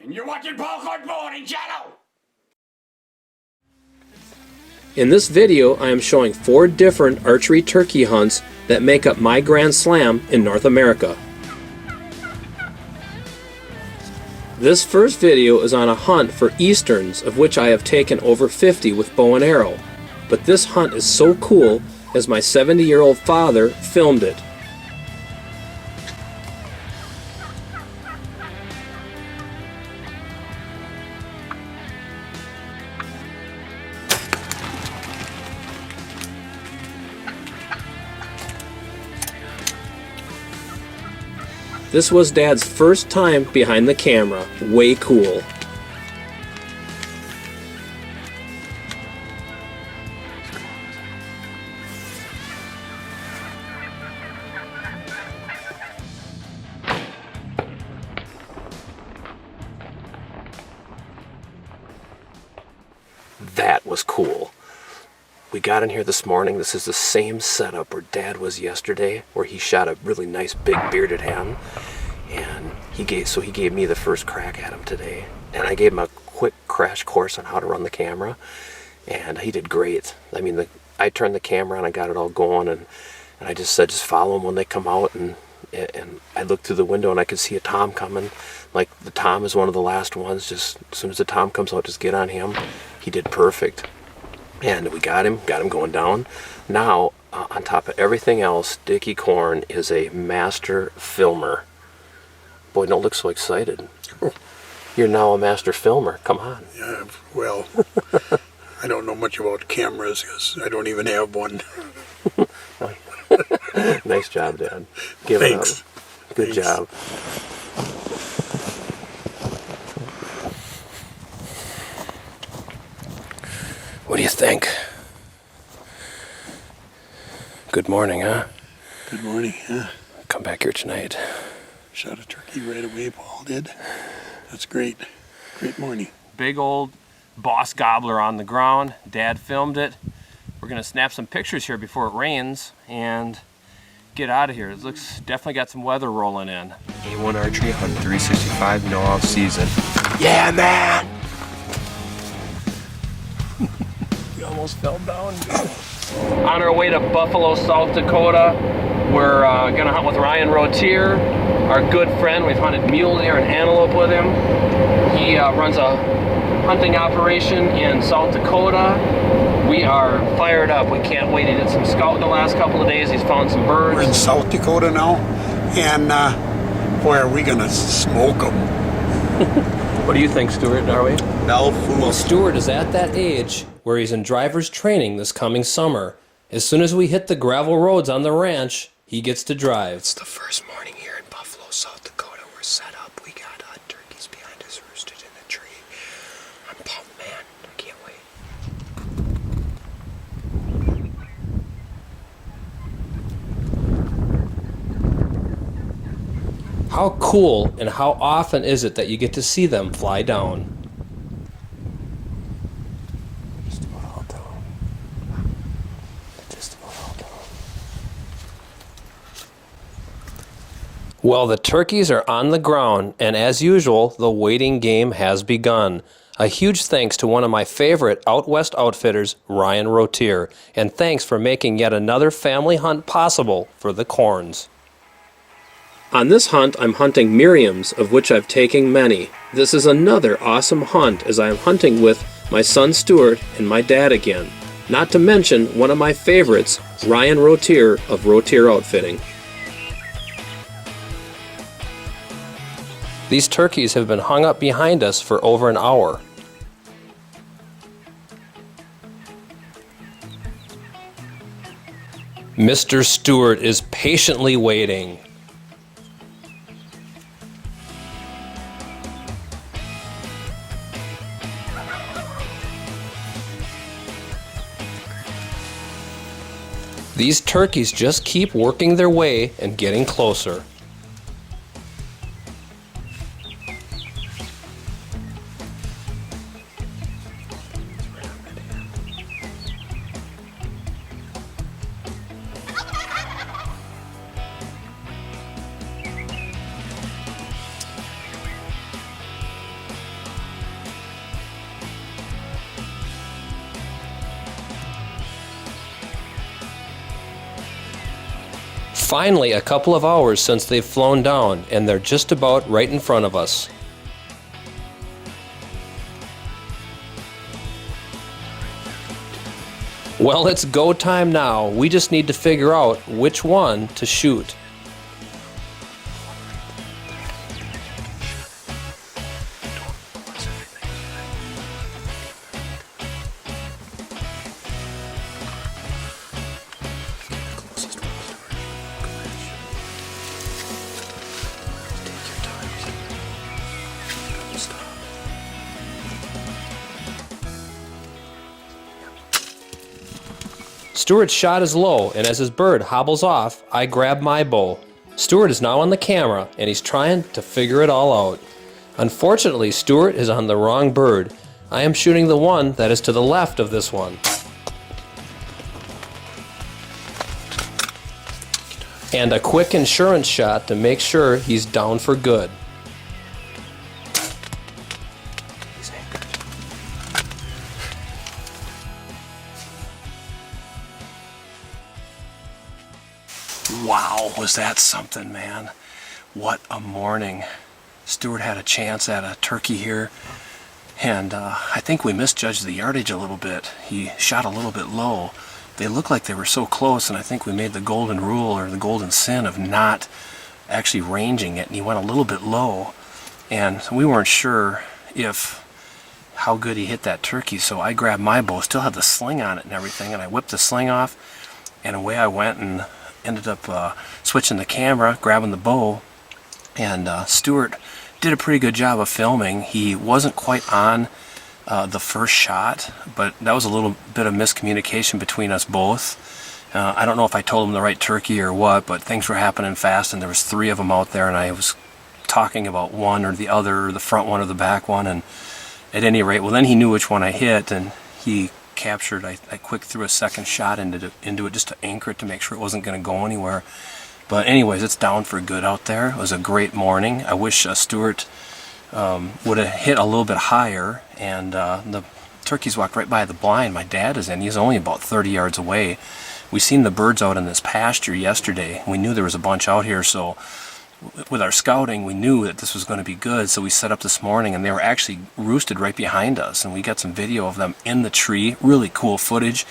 And you're watching Popcorn Morning Channel! In this video, I am showing 4 different archery turkey hunts that make up my Grand Slam in North America. This first video is on a hunt for easterns, of which I have taken over 50 with bow and arrow. But this hunt is so cool as my 70-year-old father filmed it. This was Dad's first time behind the camera. Way cool. That was cool. We got in here this morning. This is the same setup where Dad was yesterday, where he shot a really nice big bearded hen, and he gave me the first crack at him today, and I gave him a quick crash course on how to run the camera, and he did great. I mean, I turned the camera on, I got it all going, and I just said just follow them when they come out, and I looked through the window and I could see a tom coming. Like, the tom is one of the last ones. Just as soon as the tom comes out, just get on him. He did perfect. And we got him going down. Now, on top of everything else, Dickie Korn is a master filmer. Boy, don't look so excited. You're now a master filmer. Come on. Yeah, well, I don't know much about cameras because I don't even have one. Nice job, Dad. Give Thanks. it up. Good job. What do you think? Good morning, huh? Good morning, yeah. Come back here tonight. Shot a turkey right away, Paul did. That's great. Great morning. Big old boss gobbler on the ground. Dad filmed it. We're gonna snap some pictures here before it rains and get out of here. It looks definitely got some weather rolling in. A1 archery hunt 365, no off season. Yeah, man! We almost fell down. On our way to Buffalo, South Dakota, we're gonna hunt with Ryan Rotier, our good friend. We've hunted mule deer and antelope with him. He runs a hunting operation in South Dakota. We are fired up. We can't wait. He did some scouting the last couple of days. He's found some birds. We're in South Dakota now, and boy, are we gonna smoke them. What do you think, Stuart? Are we? Well, Stuart is at that age where he's in driver's training this coming summer. As soon as we hit the gravel roads on the ranch, he gets to drive. It's the first morning here in Buffalo, South Dakota. We're set up. We got turkeys behind us roosted in a tree. I'm pumped, man. I can't wait. How cool and how often is it that you get to see them fly down? Just about all down. Just about all down. Well, the turkeys are on the ground, and as usual, the waiting game has begun. A huge thanks to one of my favorite out west outfitters, Ryan Rotier, and thanks for making yet another family hunt possible for the Korns. On this hunt, I'm hunting Miriams, of which I've taken many. This is another awesome hunt as I am hunting with my son Stuart and my dad again. Not to mention one of my favorites, Ryan Rotier of Rotier Outfitting. These turkeys have been hung up behind us for over an hour. Mr. Stewart is patiently waiting. These turkeys just keep working their way and getting closer. Finally, a couple of hours since they've flown down, and they're just about right in front of us. Well, it's go time now. We just need to figure out which one to shoot. Stuart's shot is low, and as his bird hobbles off, I grab my bow. Stuart is now on the camera, and he's trying to figure it all out. Unfortunately, Stuart is on the wrong bird. I am shooting the one that is to the left of this one. And a quick insurance shot to make sure he's down for good. Wow, was that something, man. What a morning. Stuart had a chance at a turkey here, and I think we misjudged the yardage a little bit. He shot a little bit low. They looked like they were so close, and I think we made the golden rule or the golden sin of not actually ranging it, and he went a little bit low, and we weren't sure how good he hit that turkey, so I grabbed my bow, still had the sling on it and everything, and I whipped the sling off, and away I went and ended up switching the camera, grabbing the bow, and Stuart did a pretty good job of filming. He wasn't quite on the first shot, but that was a little bit of miscommunication between us both. I don't know if I told him the right turkey or what, but things were happening fast, and there was 3 of them out there, and I was talking about one or the other, or the front one or the back one, and at any rate, well, then he knew which one I hit, and he captured. I quick threw a second shot into it just to anchor it to make sure it wasn't going to go anywhere. But anyways, it's down for good out there. It was a great morning. I wish Stuart would have hit a little bit higher, and the turkeys walked right by the blind my dad is in. He's only about 30 yards away. We seen the birds out in this pasture yesterday. We knew there was a bunch out here, so with our scouting, we knew that this was going to be good, so we set up this morning, and they were actually roosted right behind us, and we got some video of them in the tree. Really cool footage,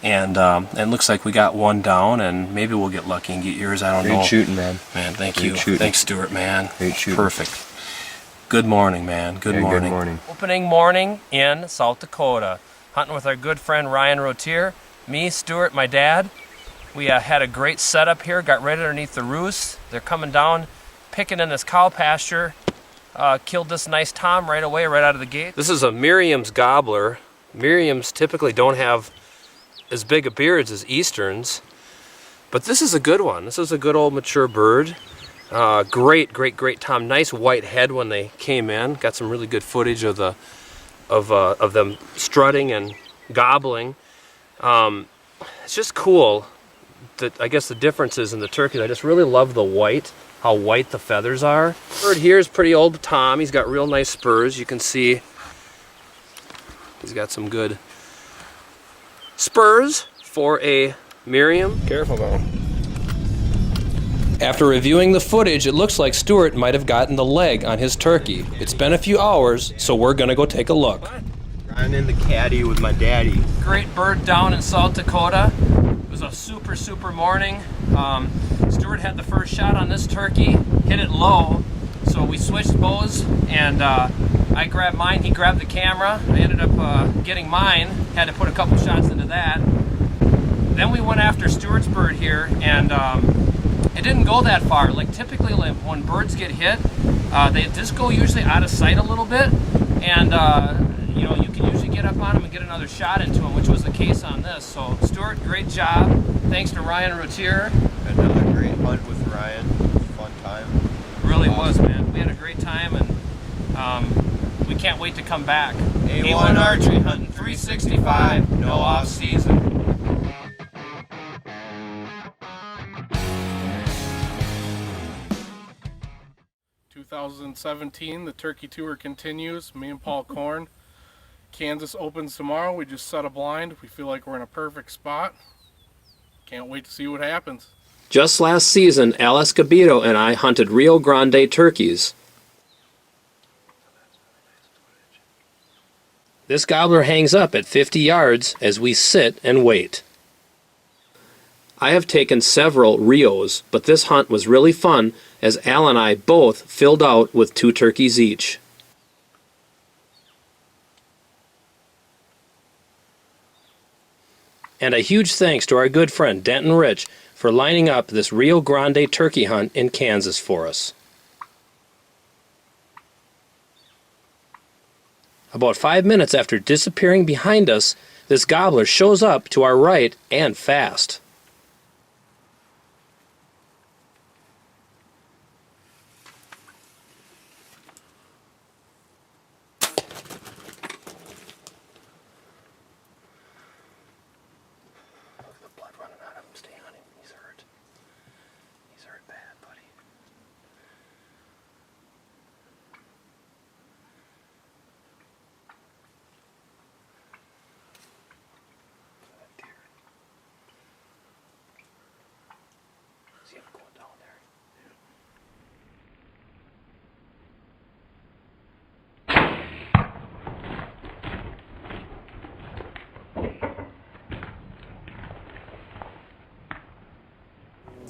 and it looks like we got one down, and maybe we'll get lucky and get yours. I don't know. Great shooting, man. Man, thank Great you. shooting. Thanks, Stuart, man. Great shooting. Perfect. Good morning, man. Good morning. Good morning. Opening morning in South Dakota. Hunting with our good friend Ryan Rotier, me, Stuart, my dad. We had a great setup here, got right underneath the roost. They're coming down, picking in this cow pasture. Killed this nice tom right away, right out of the gate. This is a Miriam's gobbler. Miriams typically don't have as big a beards as Easterns, but this is a good one. This is a good old mature bird. Great tom. Nice white head when they came in. Got some really good footage of them strutting and gobbling. It's just cool. I guess the differences in the turkeys. I just really love the white, how white the feathers are. Bird here is pretty old tom. He's got real nice spurs. You can see he's got some good spurs for a Miriam. Careful though. After reviewing the footage, it looks like Stuart might have gotten the leg on his turkey. It's been a few hours, so we're gonna go take a look. I'm in the caddy with my daddy. Great bird down in South Dakota. It was a super morning. Stuart had the first shot on this turkey, hit it low, so we switched bows, and I grabbed mine, he grabbed the camera. I ended up getting mine, had to put a couple shots into that. Then we went after Stuart's bird here, and it didn't go that far. Like typically when birds get hit, they just go usually out of sight a little bit, and you know, you can usually get up on them and get another shot into them, which was the case on this. So Stuart, great job. Thanks to Ryan Rotier. Another great hunt with Ryan. Fun time. Really was, man. We had a great time, and we can't wait to come back. A1 archery hunting 365, no off season. In 2017, the turkey tour continues. Me and Paul Korn. Kansas opens tomorrow. We just set a blind. We feel like we're in a perfect spot. Can't wait to see what happens. Just last season, Al Escobedo and I hunted Rio Grande turkeys. This gobbler hangs up at 50 yards as we sit and wait. I have taken several Rios, but this hunt was really fun as Al and I both filled out with 2 turkeys each. And a huge thanks to our good friend Denton Rich for lining up this Rio Grande turkey hunt in Kansas for us. About 5 minutes after disappearing behind us, this gobbler shows up to our right and fast.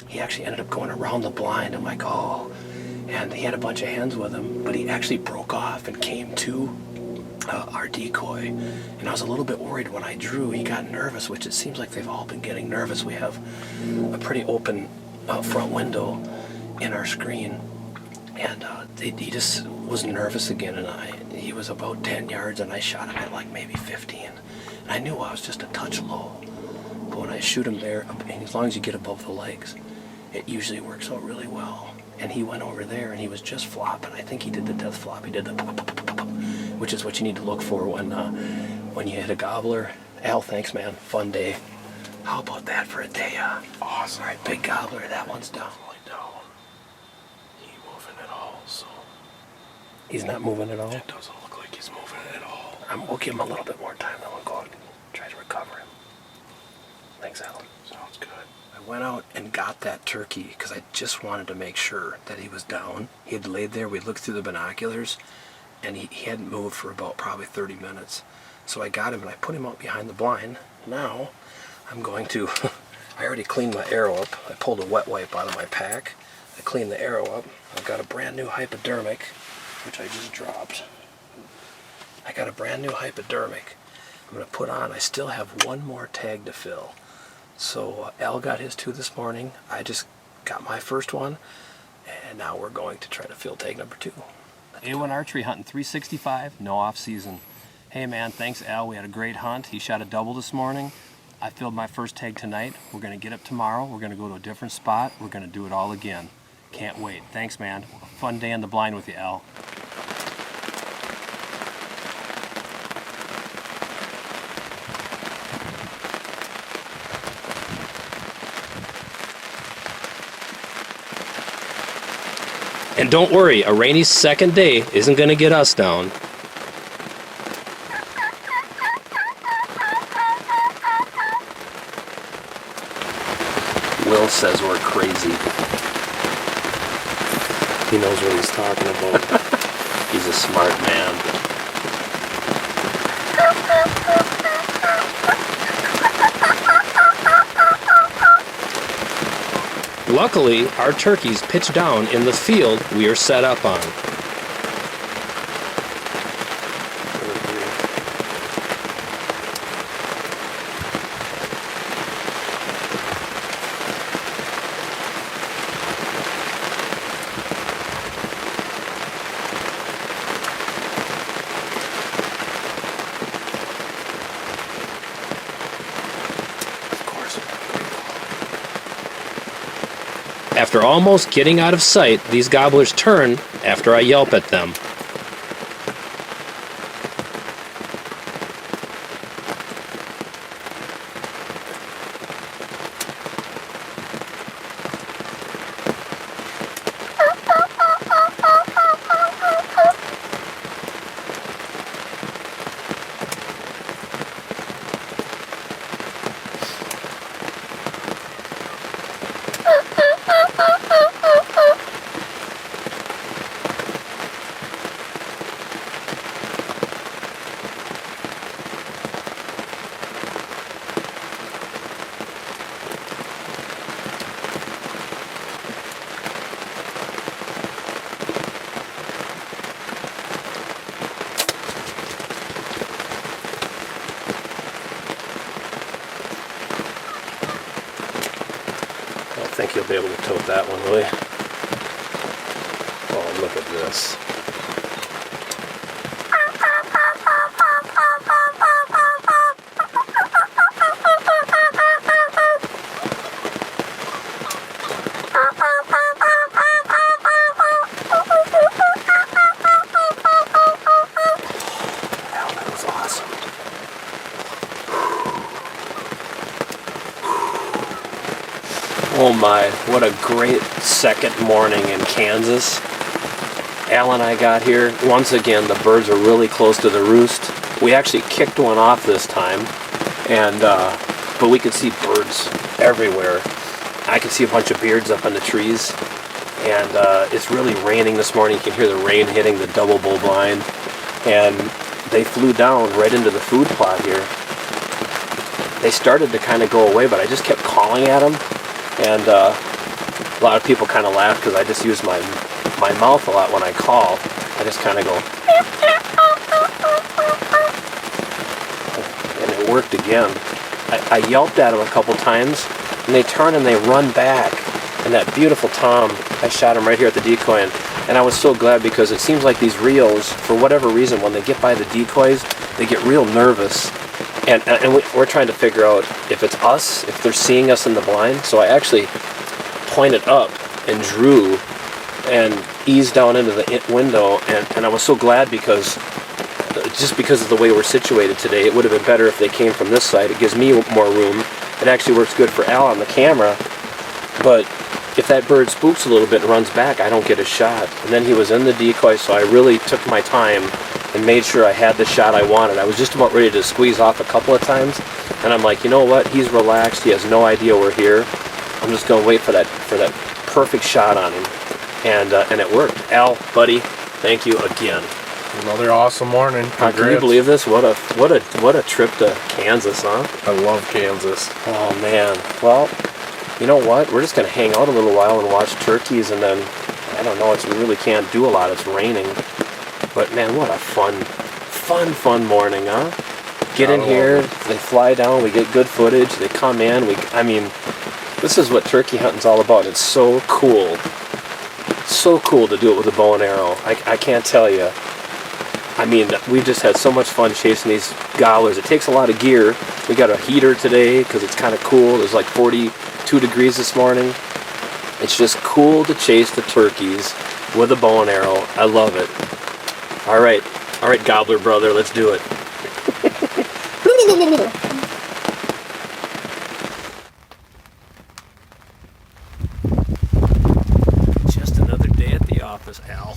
He actually ended up going around the blind. I'm like, oh. And he had a bunch of hens with him, but he actually broke off and came to our decoy. And I was a little bit worried when I drew. He got nervous, which it seems like they've all been getting nervous. We have a pretty open front window in our screen. And he just was nervous again. And he was about 10 yards, and I shot him at like maybe 15. And I knew I was just a touch low. But when I shoot him there, and as long as you get above the legs, it usually works out really well. And he went over there and he was just flopping. I think he did the death flop. He did the pop, pop, pop, pop, which is what you need to look for when you hit a gobbler. Al, thanks, man. Fun day. How about that for a day? Awesome. All right, big gobbler. That one's down. He ain't moving at all. So he's not moving at all. It doesn't look like he's moving at all. We'll give him a little bit more time. Then we'll go out and try to recover him. Thanks, Al. Sounds good. I went out and got that turkey because I just wanted to make sure that he was down. He had laid there. We looked through the binoculars, and he hadn't moved for about probably 30 minutes. So I got him, and I put him out behind the blind. Now, I'm going to... I already cleaned my arrow up. I pulled a wet wipe out of my pack. I cleaned the arrow up. I've got a brand new hypodermic, which I just dropped. I got a brand new hypodermic. I'm going to put on... I still have one more tag to fill. So Al got his 2 this morning. I just got my first one, and now we're going to try to fill tag number 2. A1 archery hunting 365, no off season. Hey man, thanks Al. We had a great hunt. He shot a double this morning. I filled my first tag tonight. We're going to get up tomorrow. We're going to go to a different spot. We're going to do it all again. Can't wait. Thanks man. Fun day in the blind with you, Al. And don't worry, a rainy second day isn't going to get us down. Will says we're crazy. He knows what he's talking about. He's a smart man. Luckily, our turkeys pitch down in the field we are set up on. After almost getting out of sight, these gobblers turn after I yelp at them. you'll be able to tote that one, will you? Oh, look at this. Oh my, what a great second morning in Kansas. Al and I got here. Once again, the birds are really close to the roost. We actually kicked one off this time, and but we could see birds everywhere. I could see a bunch of beards up in the trees, and it's really raining this morning. You can hear the rain hitting the double bull blind, and they flew down right into the food plot here. They started to kind of go away, but I just kept calling at them. And a lot of people kind of laugh because I just use my mouth a lot when I call. I just kind of go, and it worked again. I yelped at them a couple times, and they turn and they run back. And that beautiful tom, I shot him right here at the decoy, and I was so glad because it seems like these Rios, for whatever reason, when they get by the decoys, they get real nervous. And we're trying to figure out if it's us, if they're seeing us in the blind. So I actually pointed up and drew and eased down into the window. And I was so glad because, just because of the way we're situated today, it would have been better if they came from this side. It gives me more room. It actually works good for Al on the camera. But if that bird spooks a little bit and runs back, I don't get a shot. And then he was in the decoy, so I really took my time and made sure I had the shot I wanted. I was just about ready to squeeze off a couple of times, and I'm like, you know what? He's relaxed. He has no idea we're here. I'm just gonna wait for that perfect shot on him, and it worked. Al, buddy, thank you again. Another awesome morning. Can you believe this? What a trip to Kansas, huh? I love Kansas. Oh man. Well, you know what? We're just gonna hang out a little while and watch turkeys, and then I don't know. We really can't do a lot. It's raining. But man, what a fun morning, huh? Get in here, they fly down, we get good footage, they come in, I mean, this is what turkey hunting's all about. It's so cool. So cool to do it with a bow and arrow. I can't tell you. I mean, we've just had so much fun chasing these gobblers. It takes a lot of gear. We got a heater today because it's kind of cool. It was like 42 degrees this morning. It's just cool to chase the turkeys with a bow and arrow. I love it. All right, gobbler brother, let's do it. Just another day at the office, Al.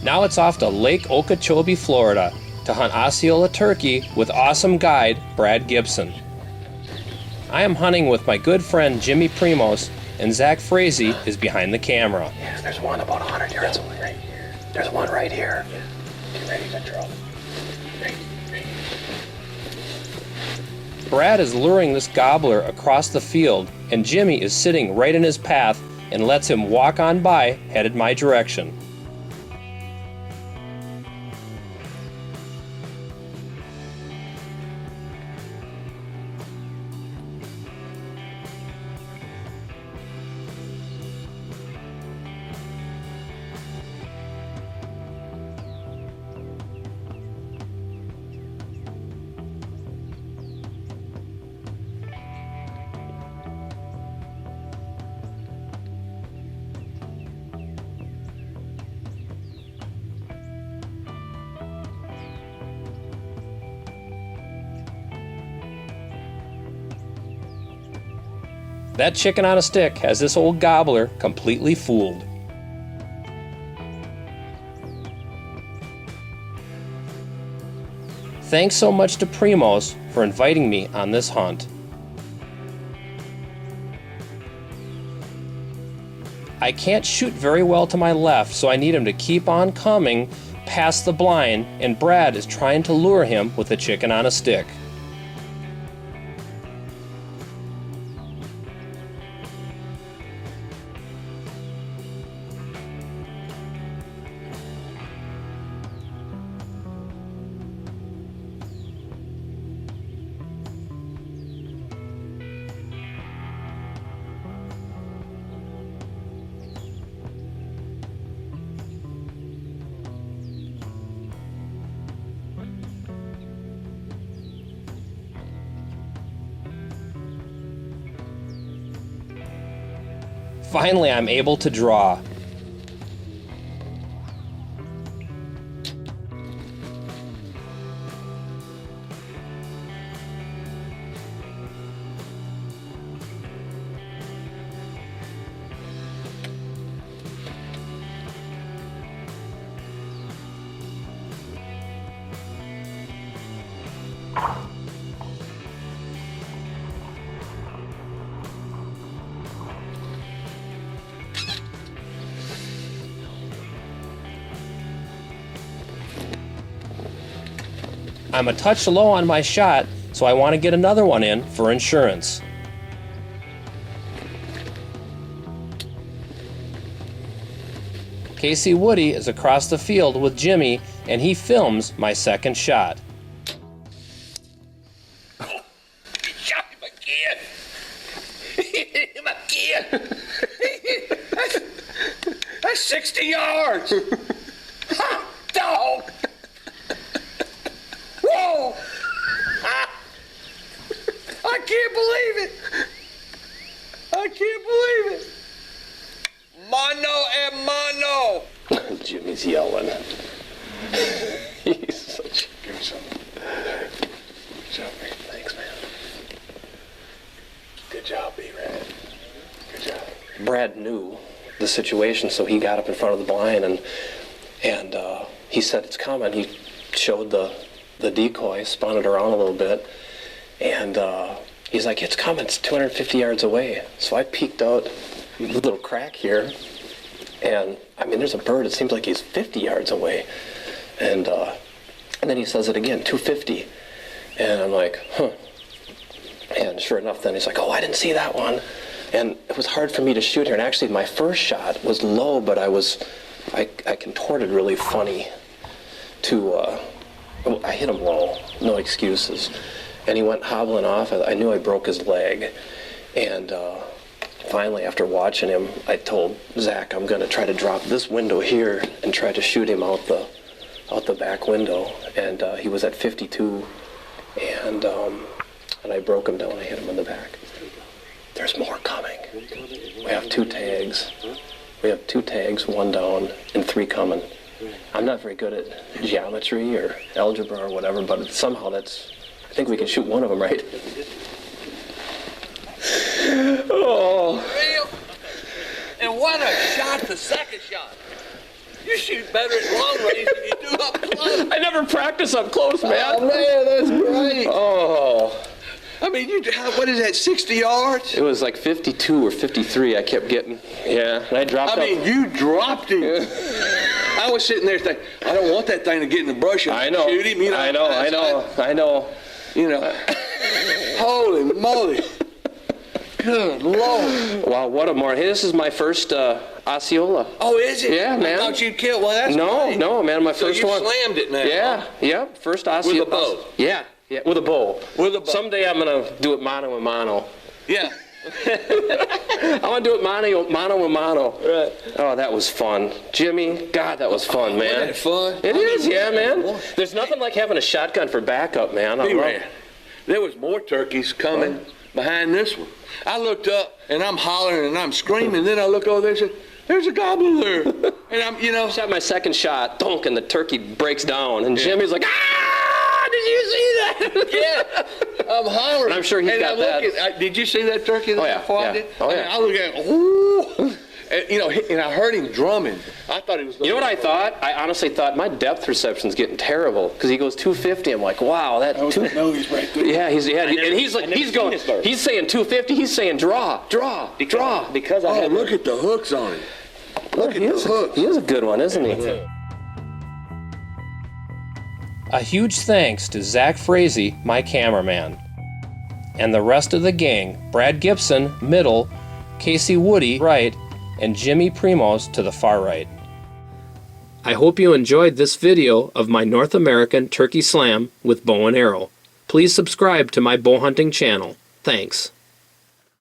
Now it's off to Lake Okeechobee, Florida, to hunt Osceola turkey with awesome guide Brad Gibson. I am hunting with my good friend Jimmy Primos, and Zach Frazee is behind the camera. Yeah, there's one about 100 yards away. There's one right here. Get ready to draw. Brad is luring this gobbler across the field, and Jimmy is sitting right in his path and lets him walk on by, headed my direction. That chicken on a stick has this old gobbler completely fooled. Thanks so much to Primos for inviting me on this hunt. I can't shoot very well to my left, so I need him to keep on coming past the blind, and Brad is trying to lure him with a chicken on a stick. Finally, I'm able to draw. I'm a touch low on my shot, so I want to get another one in for insurance. Casey Woody is across the field with Jimmy, and he films my second shot. Shot him again. Hit him again. That's 60 yards. Ha! Dog. Whoa. I can't believe it. I can't believe it. Mono and mono. Jimmy's yelling. He's such. Give me some. Good job, man. Thanks, man. Good job, B-Rad. Good job. Brad knew the situation, so he got up in front of the blind and he said it's coming. He showed the decoy, spun it around a little bit, and he's like, it's coming. It's 250 yards away. So I peeked out a little crack here, and I mean, there's a bird. It seems like he's 50 yards away, and then he says it again, 250, and I'm like, huh. And sure enough, then he's like, oh, I didn't see that one. And it was hard for me to shoot here. And actually, my first shot was low, but I contorted really funny I hit him low, no excuses. And he went hobbling off. I knew I broke his leg. And finally, after watching him, I told Zach, I'm going to try to drop this window here and try to shoot him out the back window. And he was at 52, and I broke him down. I hit him in the back. There's more coming. We have 2 tags. We have 2 tags, 1 down, and 3 coming. I'm not very good at geometry or algebra or whatever, but somehow I think we can shoot one of them, right? Oh. And what a shot, the second shot. You shoot better at long range than you do up close. I never practice up close, man. Oh, man, that's great. Oh. I mean, what is that, 60 yards? It was like 52 or 53 I kept getting. Yeah, and I dropped I mean, you dropped him. I was sitting there thinking, I don't want that thing to get in the brush and I know. shoot him. You know, I know. You know, holy moly. Good Lord. Wow, what a morning. Hey, this is my first Osceola. Oh, is it? Yeah, man. I thought you'd kill. Well, that's great. No, man, my first one. So you slammed it now. Yeah, huh? yep, first Osceola. With a bow. Yeah, with a bow. With a bow. Someday I'm going to do it mano a mano. Yeah. I want to do it mano a mano. Right. Oh, that was fun. Jimmy, God, that was fun, man. Wasn't it fun? It is, yeah, man. There's nothing like having a shotgun for backup, man. There was more turkeys coming behind this one. I looked up, and I'm hollering, and I'm screaming. Then I look over there and said, there's a gobbler there. And I'm, shot my second shot, thunk, and the turkey breaks down. And Jimmy's like, ah, did you see that? Yeah, I'm hollering. And I'm sure he's got that. Did you see that turkey that before I did? Oh, yeah. I look at it, ooh. And, and I heard him drumming. I thought he was. You know what I thought? I honestly thought my depth perception's getting terrible because he goes 250. I'm like, wow, that. No, he's right there. Yeah, he's going. He's saying 250. He's saying draw. Because I had look at the hooks on him. Look at the hooks. He is a good one, isn't he? A huge thanks to Zach Frazee, my cameraman, and the rest of the gang, Brad Gibson, middle, Casey Woody, right, and Jimmy Primos to the far right. I hope you enjoyed this video of my North American Turkey Slam with bow and arrow. Please subscribe to my bow hunting channel. Thanks.